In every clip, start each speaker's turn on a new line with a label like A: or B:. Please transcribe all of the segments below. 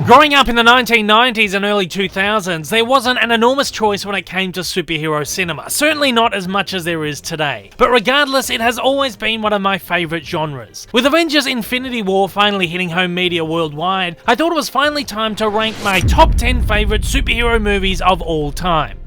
A: Growing up in the 1990s and early 2000s, there wasn't an enormous choice when it came to superhero cinema, certainly not as much as there is today. But regardless, it has always been one of my favourite genres. With Avengers Infinity War finally hitting home media worldwide, I thought it was finally time to rank my top 10 favourite superhero movies of all time.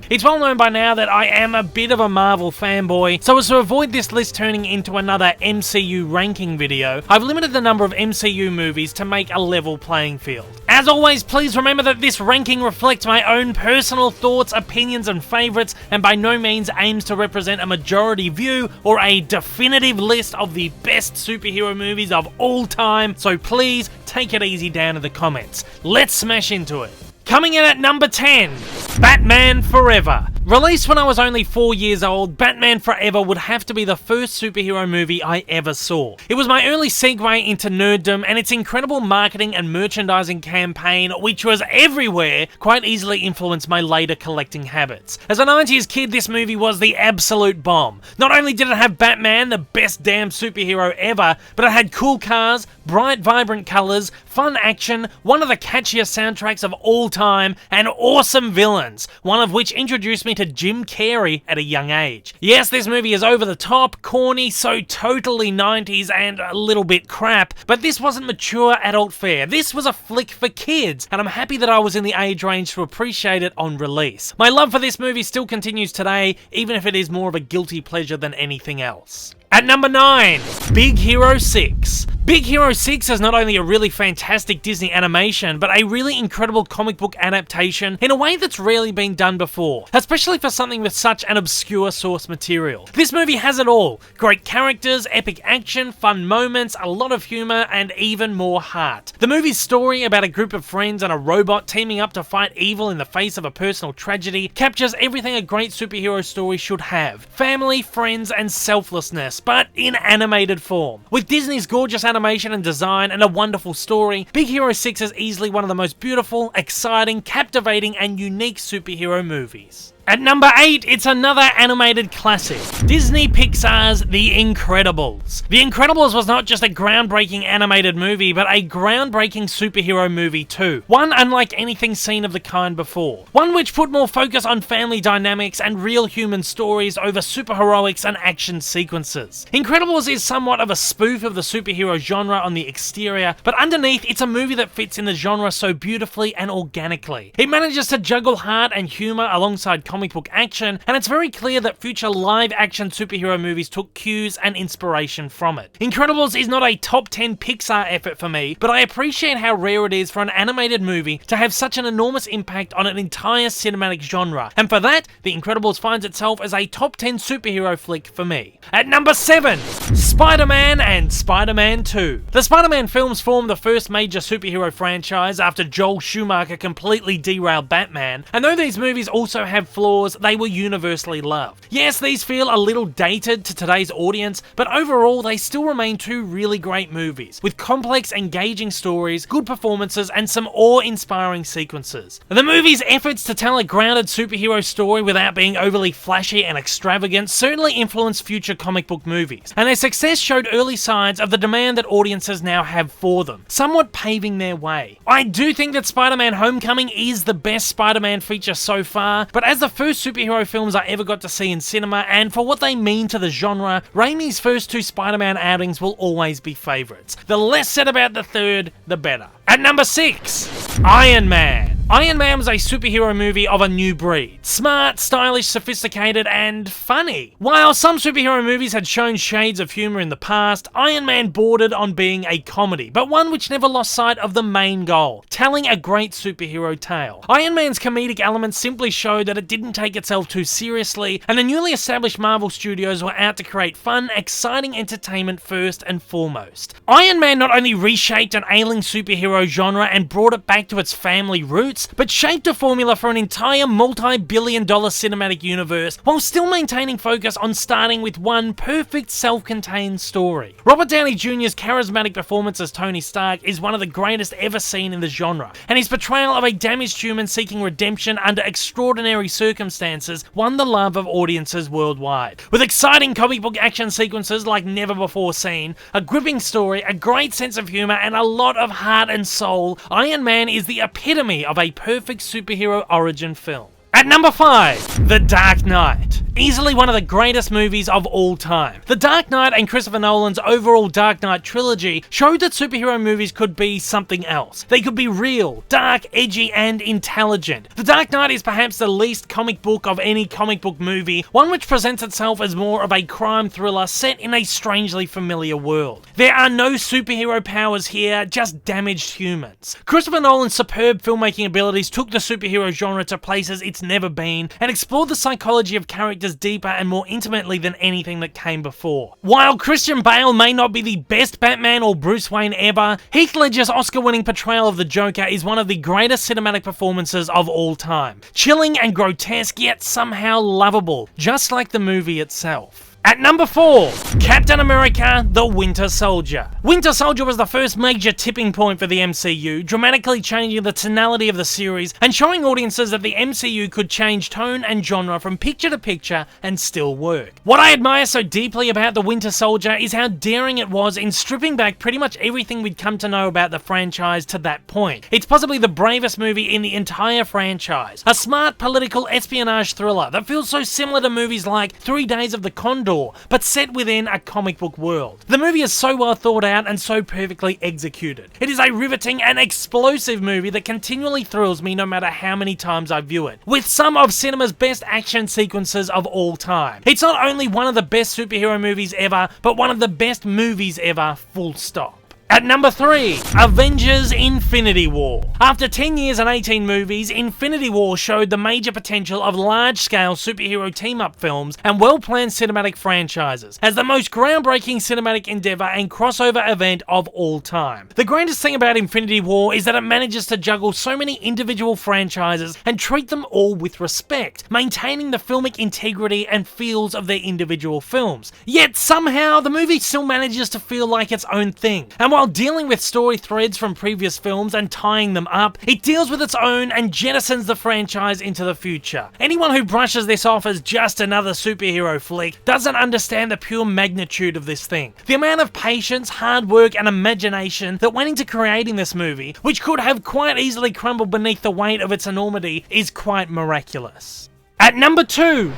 A: It's well known by now that I am a bit of a Marvel fanboy, so as to avoid this list turning into another MCU ranking video, I've limited the number of MCU movies to make a level playing field. As always, please remember that this ranking reflects my own personal thoughts, opinions and favourites, and by no means aims to represent a majority view or a definitive list of the best superhero movies of all time, so please take it easy down in the comments. Let's smash into it. Coming in at number 10, Batman Forever. Released when I was only 4 years old, Batman Forever would have to be the first superhero movie I ever saw. It was my early segue into nerddom, and its incredible marketing and merchandising campaign, which was everywhere, quite easily influenced my later collecting habits. As a 90s kid, this movie was the absolute bomb. Not only did it have Batman, the best damn superhero ever, but it had cool cars, bright vibrant colours, fun action, one of the catchiest soundtracks of all time, and awesome villains, one of which introduced me to Jim Carrey at a young age. Yes, this movie is over the top, corny, so totally 90s and a little bit crap, but this wasn't mature adult fare. This was a flick for kids, and I'm happy that I was in the age range to appreciate it on release. My love for this movie still continues today, even if it is more of a guilty pleasure than anything else. At number 9, Big Hero 6. Big Hero 6 is not only a really fantastic Disney animation, but a really incredible comic book adaptation in a way that's rarely been done before, especially for something with such an obscure source material. This movie has it all. Great characters, epic action, fun moments, a lot of humour, and even more heart. The movie's story about a group of friends and a robot teaming up to fight evil in the face of a personal tragedy captures everything a great superhero story should have. Family, friends, and selflessness, but in animated form. With Disney's gorgeous animation and design and a wonderful story, Big Hero 6 is easily one of the most beautiful, exciting, captivating, and unique superhero movies. At number 8, it's another animated classic, Disney Pixar's The Incredibles. The Incredibles was not just a groundbreaking animated movie, but a groundbreaking superhero movie too. One unlike anything seen of the kind before. One which put more focus on family dynamics and real human stories over superheroics and action sequences. Incredibles is somewhat of a spoof of the superhero genre on the exterior, but underneath it's a movie that fits in the genre so beautifully and organically. It manages to juggle heart and humour alongside comic book action, and it's very clear that future live-action superhero movies took cues and inspiration from it. Incredibles is not a top 10 Pixar effort for me, but I appreciate how rare it is for an animated movie to have such an enormous impact on an entire cinematic genre, and for that, The Incredibles finds itself as a top 10 superhero flick for me. At number 7, SpiderMan and SpiderMan 2. The Spider-Man films formed the first major superhero franchise after Joel Schumacher completely derailed Batman, and though these movies also have flaws, they were universally loved. Yes, these feel a little dated to today's audience, but overall they still remain two really great movies, with complex, engaging stories, good performances, and some awe-inspiring sequences. The movie's efforts to tell a grounded superhero story without being overly flashy and extravagant certainly influenced future comic book movies, and their success showed early signs of the demand that audiences now have for them, somewhat paving their way. I do think that Spider-Man Homecoming is the best Spider-Man feature so far, but as the first superhero films I ever got to see in cinema, and for what they mean to the genre, Raimi's first two Spider-Man outings will always be favourites. The less said about the third, the better. At number 6, Iron Man. Iron Man was a superhero movie of a new breed. Smart, stylish, sophisticated, and funny. While some superhero movies had shown shades of humour in the past, Iron Man bordered on being a comedy, but one which never lost sight of the main goal, telling a great superhero tale. Iron Man's comedic elements simply showed that it didn't take itself too seriously, and the newly established Marvel Studios were out to create fun, exciting entertainment first and foremost. Iron Man not only reshaped an ailing superhero genre and brought it back to its family roots, roots, but shaped a formula for an entire multi-billion-dollar cinematic universe while still maintaining focus on starting with one perfect self-contained story. Robert Downey Jr.'s charismatic performance as Tony Stark is one of the greatest ever seen in the genre, and his portrayal of a damaged human seeking redemption under extraordinary circumstances won the love of audiences worldwide. With exciting comic book action sequences like never before seen, a gripping story, a great sense of humor, and a lot of heart and soul, Iron Man is the epitome of a perfect superhero origin film. At number 5, The Dark Knight. Easily one of the greatest movies of all time. The Dark Knight and Christopher Nolan's overall Dark Knight trilogy showed that superhero movies could be something else. They could be real, dark, edgy, and intelligent. The Dark Knight is perhaps the least comic book of any comic book movie, one which presents itself as more of a crime thriller set in a strangely familiar world. There are no superhero powers here, just damaged humans. Christopher Nolan's superb filmmaking abilities took the superhero genre to places it's never been, and explored the psychology of characters deeper and more intimately than anything that came before. While Christian Bale may not be the best Batman or Bruce Wayne ever, Heath Ledger's Oscar-winning portrayal of the Joker is one of the greatest cinematic performances of all time. Chilling and grotesque, yet somehow lovable, just like the movie itself. At number 4, Captain America: The Winter Soldier. Winter Soldier was the first major tipping point for the MCU, dramatically changing the tonality of the series and showing audiences that the MCU could change tone and genre from picture to picture and still work. What I admire so deeply about The Winter Soldier is how daring it was in stripping back pretty much everything we'd come to know about the franchise to that point. It's possibly the bravest movie in the entire franchise. A smart political espionage thriller that feels so similar to movies like 3 Days of the Condor, but set within a comic book world. The movie is so well thought out and so perfectly executed. It is a riveting and explosive movie that continually thrills me no matter how many times I view it, with some of cinema's best action sequences of all time. It's not only one of the best superhero movies ever, but one of the best movies ever, full stop. At number 3, Avengers Infinity War. After 10 years and 18 movies, Infinity War showed the major potential of large-scale superhero team-up films and well-planned cinematic franchises as the most groundbreaking cinematic endeavor and crossover event of all time. The greatest thing about Infinity War is that it manages to juggle so many individual franchises and treat them all with respect, maintaining the filmic integrity and feels of their individual films. Yet somehow, the movie still manages to feel like its own thing, and while dealing with story threads from previous films and tying them up, it deals with its own and jettisons the franchise into the future. Anyone who brushes this off as just another superhero flick doesn't understand the pure magnitude of this thing. The amount of patience, hard work, and imagination that went into creating this movie, which could have quite easily crumbled beneath the weight of its enormity, is quite miraculous. At number 2,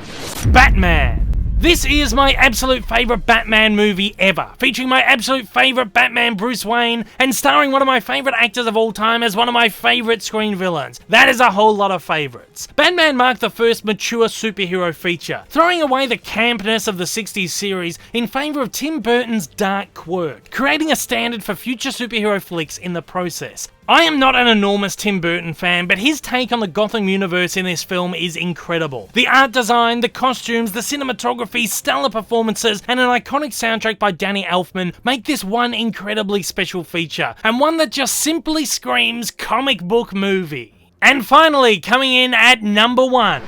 A: Batman. This is my absolute favourite Batman movie ever, featuring my absolute favourite Batman Bruce Wayne and starring one of my favourite actors of all time as one of my favourite screen villains. That is a whole lot of favourites. Batman marked the first mature superhero feature, throwing away the campness of the 60s series in favour of Tim Burton's dark quirk, creating a standard for future superhero flicks in the process. I am not an enormous Tim Burton fan, but his take on the Gotham universe in this film is incredible. The art design, the costumes, the cinematography, stellar performances, and an iconic soundtrack by Danny Elfman make this one incredibly special feature, and one that just simply screams comic book movie. And finally, coming in at number 1,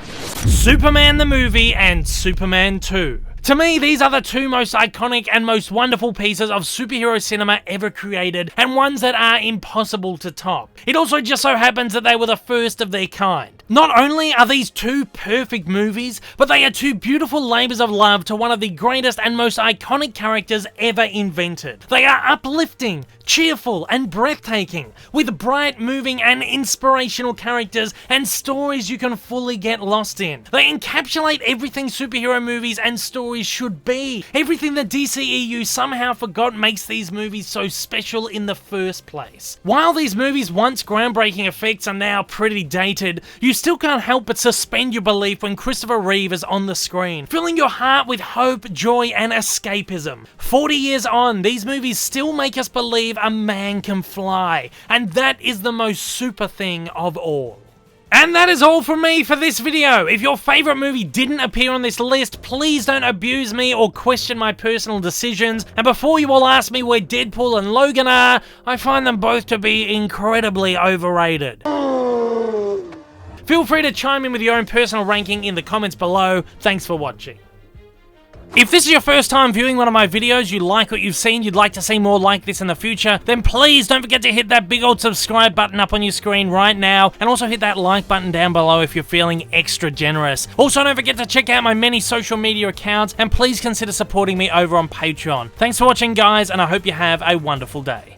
A: Superman the movie and Superman 2. To me, these are the two most iconic and most wonderful pieces of superhero cinema ever created, and ones that are impossible to top. It also just so happens that they were the first of their kind. Not only are these two perfect movies, but they are two beautiful labours of love to one of the greatest and most iconic characters ever invented. They are uplifting, cheerful, and breathtaking, with bright, moving, and inspirational characters and stories you can fully get lost in. They encapsulate everything superhero movies and stories should be. Everything the DCEU somehow forgot makes these movies so special in the first place. While these movies' once groundbreaking effects are now pretty dated, you still can't help but suspend your belief when Christopher Reeve is on the screen, filling your heart with hope, joy, and escapism. 40 years on, these movies still make us believe a man can fly, and that is the most super thing of all. And that is all from me for this video. If your favourite movie didn't appear on this list, please don't abuse me or question my personal decisions. And before you all ask me where Deadpool and Logan are, I find them both to be incredibly overrated. Feel free to chime in with your own personal ranking in the comments below. Thanks for watching. If this is your first time viewing one of my videos, you like what you've seen, you'd like to see more like this in the future, then please don't forget to hit that big old subscribe button up on your screen right now, and also hit that like button down below if you're feeling extra generous. Also, don't forget to check out my many social media accounts, and please consider supporting me over on Patreon. Thanks for watching, guys, and I hope you have a wonderful day.